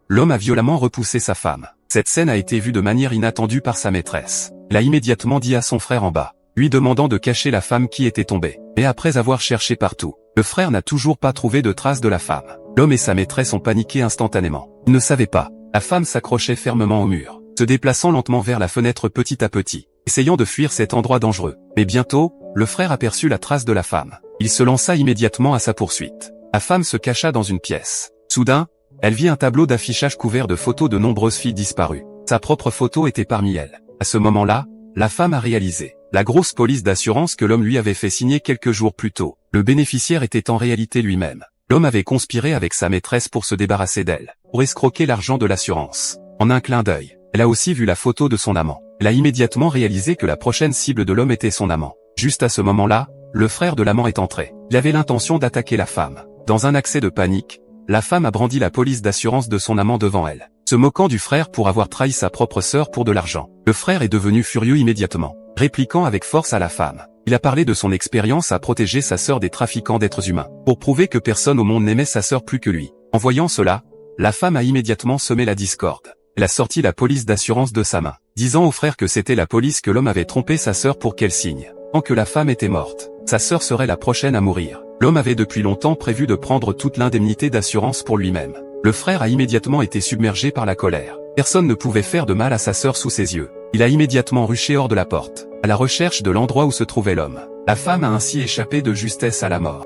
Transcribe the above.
l'homme a violemment repoussé sa femme. Cette scène a été vue de manière inattendue par sa maîtresse. Elle a immédiatement dit à son frère en bas, lui demandant de cacher la femme qui était tombée. Mais après avoir cherché partout, le frère n'a toujours pas trouvé de traces de la femme. L'homme et sa maîtresse ont paniqué instantanément. Ils ne savaient pas. La femme s'accrochait fermement au mur, se déplaçant lentement vers la fenêtre petit à petit, essayant de fuir cet endroit dangereux. Mais bientôt, le frère aperçut la trace de la femme. Il se lança immédiatement à sa poursuite. La femme se cacha dans une pièce. Soudain, elle vit un tableau d'affichage couvert de photos de nombreuses filles disparues. Sa propre photo était parmi elles. À ce moment-là, la femme a réalisé la grosse police d'assurance que l'homme lui avait fait signer quelques jours plus tôt. Le bénéficiaire était en réalité lui-même. L'homme avait conspiré avec sa maîtresse pour se débarrasser d'elle, pour escroquer l'argent de l'assurance. En un clin d'œil, elle a aussi vu la photo de son amant. Elle a immédiatement réalisé que la prochaine cible de l'homme était son amant. Juste à ce moment-là, le frère de l'amant est entré. Il avait l'intention d'attaquer la femme. Dans un accès de panique, la femme a brandi la police d'assurance de son amant devant elle, se moquant du frère pour avoir trahi sa propre sœur pour de l'argent. Le frère est devenu furieux immédiatement, répliquant avec force à la femme. Il a parlé de son expérience à protéger sa sœur des trafiquants d'êtres humains, pour prouver que personne au monde n'aimait sa sœur plus que lui. En voyant cela, la femme a immédiatement semé la discorde. Elle a sorti la police d'assurance de sa main, disant au frère que c'était la police que l'homme avait trompé sa sœur pour qu'elle signe. Tant que la femme était morte, sa sœur serait la prochaine à mourir. L'homme avait depuis longtemps prévu de prendre toute l'indemnité d'assurance pour lui-même. Le frère a immédiatement été submergé par la colère. Personne ne pouvait faire de mal à sa sœur sous ses yeux. Il a immédiatement rushé hors de la porte, à la recherche de l'endroit où se trouvait l'homme. La femme a ainsi échappé de justesse à la mort.